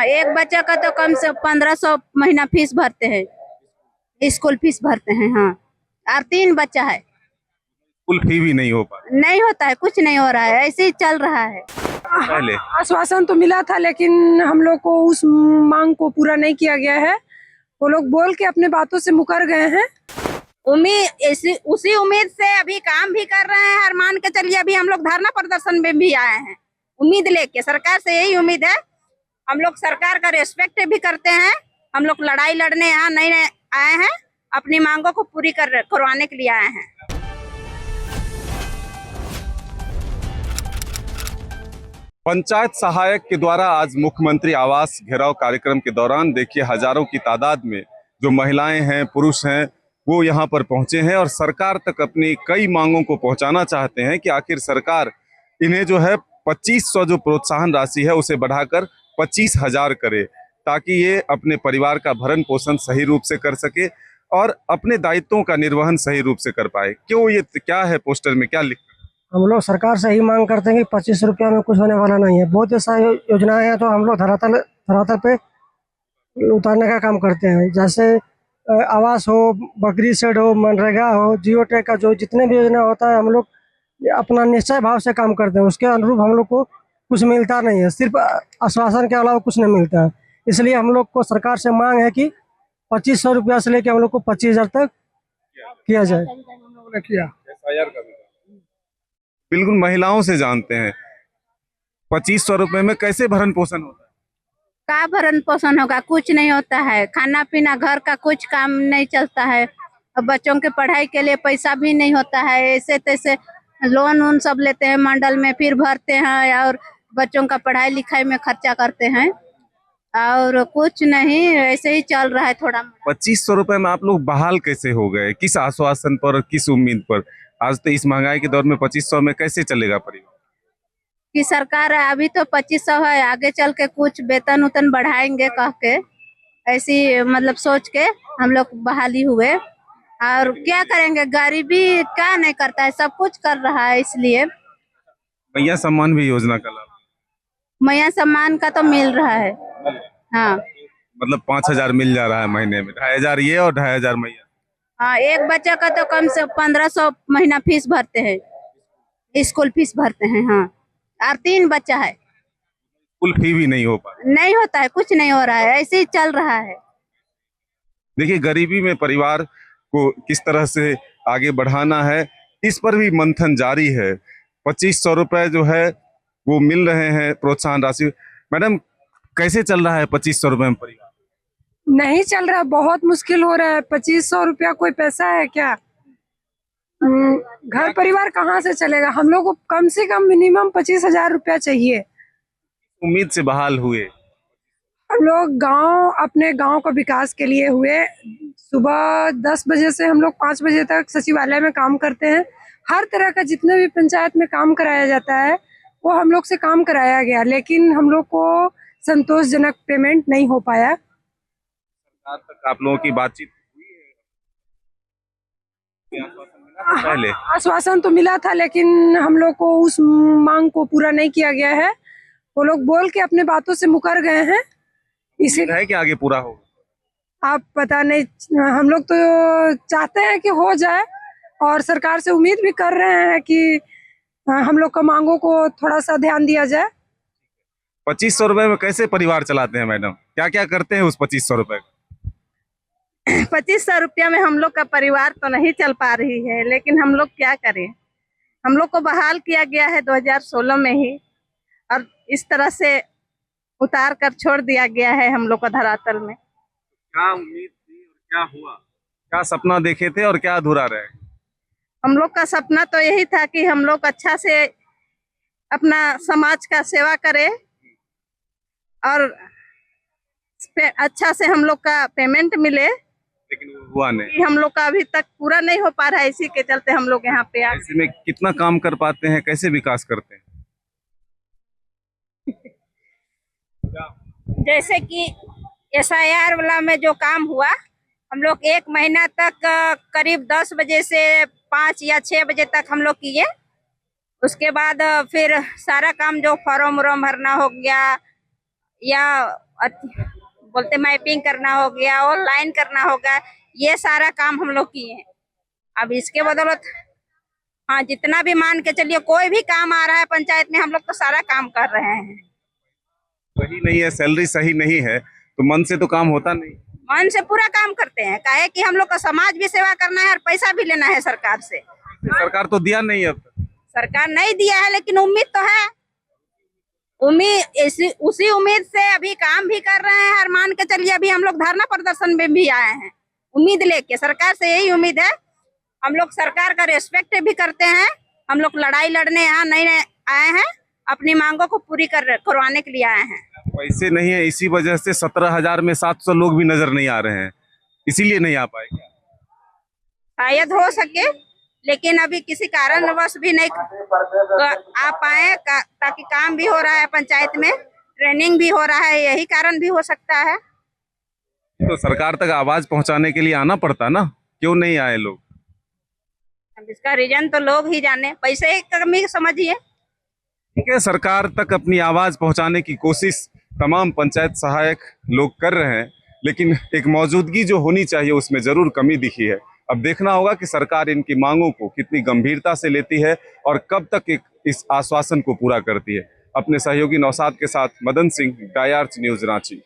हाँ, एक बच्चा का तो कम से 1500 महीना फीस भरते हैं, स्कूल फीस भरते हैं। हाँ, और 3 बच्चा है। स्कूल फी भी नहीं हो पा नहीं होता है, कुछ नहीं हो रहा है, ऐसे ही चल रहा है। पहले आश्वासन तो मिला था, लेकिन हम लोग को उस मांग को पूरा नहीं किया गया है। वो लोग बोल के अपने बातों से मुकर गए हैं। उसी उम्मीद से अभी काम भी कर रहे हैं। हर मान के चलिए, अभी हम लोग धरना प्रदर्शन में भी आए हैं, उम्मीद लेके। सरकार से यही उम्मीद है। हम लोग सरकार का रेस्पेक्ट भी करते हैं। हम लोग लड़ाई लड़ने यहाँ नहीं आए हैं, अपनी मांगों को पूरी करवाने के लिए आए हैं। पंचायत सहायक के द्वारा आज मुख्यमंत्री आवास घेराव कार्यक्रम के दौरान देखिए हजारों की तादाद में जो महिलाएं हैं, पुरुष हैं, वो यहाँ पर पहुंचे हैं और सरकार तक अपनी कई मांगों को पहुंचाना चाहते हैं कि आखिर सरकार इन्हें जो है 2500 जो प्रोत्साहन राशि है उसे बढ़ाकर 25,000 करे, ताकि ये अपने परिवार का भरण पोषण सही रूप से कर सके और अपने दायित्वों का निर्वहन सही रूप से कर पाए। क्यों, ये क्या है पोस्टर में क्या लिखा? हम लोग सरकार से ही मांग करते हैं कि 25 रुपया में कुछ होने वाला नहीं है। बहुत ऐसा योजनाएं हैं तो हम लोग धरातल पे उतारने का काम करते हैं। जैसे आवास हो, बकरी शेड हो, मनरेगा हो, जियो टेक का जो जितने भी योजना होता है, हम लोग अपना निश्चय भाव से काम करते हैं। उसके अनुरूप हम लोग को कुछ मिलता नहीं है, सिर्फ आश्वासन के अलावा कुछ नहीं मिलता है। इसलिए हम लोग को सरकार से मांग है कि 2500 रुपया से लेकर हम लोग को 25,000 तक किया जाए। हम लोगों ने किया। बिल्कुल महिलाओं से जानते हैं 2500 रुपए में कैसे भरण पोषण होता है? का भरण पोषण होगा? कुछ नहीं होता है। खाना पीना, घर का कुछ काम नहीं चलता है। अब बच्चों के पढ़ाई के लिए पैसा भी नहीं होता है। ऐसे तैसे लोन वोन सब लेते हैं मंडल में, फिर भरते हैं और बच्चों का पढ़ाई लिखाई में खर्चा करते हैं, और कुछ नहीं, ऐसे ही चल रहा है थोड़ा। 2500 रुपए में आप लोग बहाल कैसे हो गए? किस आश्वासन पर और किस उम्मीद पर? आज तो इस महंगाई के दौर में 2500 में कैसे चलेगा परिवार? कि सरकार अभी तो 2500 है, आगे चल के कुछ वेतन उतन बढ़ाएंगे कह के, ऐसी मतलब सोच के हम लोग बहाली हुए। और क्या करेंगे, गरीबी क्या नहीं करता है, सब कुछ कर रहा है। इसलिए मैया सम्मान भी योजना का लाभ, मैया सम्मान का तो मिल रहा है। हाँ, मतलब 5000 मिल जा रहा है महीने में, 2500 ये और 2500 मैया। हाँ, एक बच्चा का तो कम से 1500 महीना फीस भरते हैं, स्कूल फीस भरते हैं। हाँ, और 3 बच्चा है। स्कूल फी भी नहीं हो पा नहीं होता है, कुछ नहीं हो रहा है, ऐसे ही चल रहा है। देखिए गरीबी में परिवार को किस तरह से आगे बढ़ाना है, इस पर भी मंथन जारी है। 2500 रुपए जो है वो मिल रहे हैं प्रोत्साहन राशि। मैडम, कैसे चल रहा है 2500 रुपए में परिवार? नहीं चल रहा, बहुत मुश्किल हो रहा है। 2500 रुपया कोई पैसा है क्या? घर परिवार कहाँ से चलेगा? हम लोग को कम से कम मिनिमम 25,000 रुपया चाहिए। उम्मीद से बहाल हुए। हम लोग अपने गांव का विकास के लिए हुए। सुबह 10 बजे से हम लोग 5 बजे तक सचिवालय में काम करते हैं। हर तरह का जितने भी पंचायत में काम कराया जाता है वो हम लोग से काम कराया गया, लेकिन हम लोग को संतोषजनक पेमेंट नहीं हो पाया। सरकार तक आप लोगों की बातचीत हुई है? पहले आश्वासन तो मिला था, लेकिन हम लोग को उस मांग को पूरा नहीं किया गया है। वो लोग बोल के अपने बातों से मुकर गए हैं। उम्मीद है कि आगे पूरा होगा। आप पता नहीं, हम लोग तो चाहते हैं कि हो जाए और सरकार से उम्मीद भी कर रहे हैं कि हम लोग का मांगों को थोड़ा सा ध्यान दिया जाए। 2500 रुपए में कैसे परिवार चलाते हैं मैडम? क्या क्या करते हैं उस 2500 रुपए? 2500 रुपया में हम लोग का परिवार तो नहीं चल पा रही है, लेकिन हम लोग क्या करें। हम लोग को बहाल किया गया है 2016 में ही, और इस तरह से उतार कर छोड़ दिया गया है हम लोग को धरातल में। क्या उम्मीद थी और क्या हुआ? क्या सपना देखे थे और क्या अधूरा रहे? हम लोग का सपना तो यही था कि हम लोग अच्छा से अपना समाज का सेवा करें और अच्छा से हम लोग का पेमेंट मिले, लेकिन वो हुआ नहीं। हम लोग का अभी तक पूरा नहीं हो पा रहा है। इसी के चलते हम लोग यहाँ पे ऐसे में कितना काम कर पाते हैं, कैसे विकास करते हैं? जैसे कि SIR वाला में जो काम हुआ, हम लोग 1 महीना तक करीब 10 बजे से 5 या 6 बजे तक हम लोग किए। उसके बाद फिर सारा काम जो फॉर्म वॉर्म भरना हो गया या बोलते मैपिंग करना हो गया, ऑनलाइन करना होगा, ये सारा काम हम लोग किए हैं। अब इसके बदौलत हाँ, जितना भी मान के चलिए, कोई भी काम आ रहा है पंचायत में, हम लोग तो सारा काम कर रहे हैं। सही नहीं है, सैलरी सही नहीं है, तो मन से तो काम होता नहीं। मन से पूरा काम करते हैं, काहे कि हम लोग का समाज भी सेवा करना है और पैसा भी लेना है सरकार से। सरकार तो दिया नहीं अब तक। सरकार नहीं दिया है, लेकिन उम्मीद तो है। उसी उम्मीद से अभी काम भी कर रहे हैं। और मान के चलिए, अभी हम लोग धरना प्रदर्शन में भी आए हैं, उम्मीद लेके। सरकार से यही उम्मीद है। हम लोग सरकार का रेस्पेक्ट भी करते हैं। हम लोग लड़ाई लड़ने यहाँ नहीं आए हैं, अपनी मांगों को पूरी करवाने के लिए आए हैं। पैसे नहीं है, इसी वजह से 17,000 में 700 लोग भी नजर नहीं आ रहे हैं, इसीलिए नहीं आ पाए क्या? शायद हो सके, लेकिन अभी किसी कारणवश भी नहीं आ पाए, ताकि काम भी हो रहा है पंचायत में, ट्रेनिंग भी हो रहा है, यही कारण भी हो सकता है। तो सरकार तक आवाज पहुंचाने के लिए आना पड़ता ना, क्यों नहीं आए लोग? अब इसका रीजन तो लोग ही जाने, पैसे की कमी समझिए। ठीक है, सरकार तक अपनी आवाज पहुंचाने की कोशिश तमाम पंचायत सहायक लोग कर रहे हैं, लेकिन एक मौजूदगी जो होनी चाहिए उसमें जरूर कमी दिखी है। अब देखना होगा कि सरकार इनकी मांगों को कितनी गंभीरता से लेती है और कब तक इस आश्वासन को पूरा करती है। अपने सहयोगी नौशाद के साथ मदन सिंह, डायर्च न्यूज, रांची।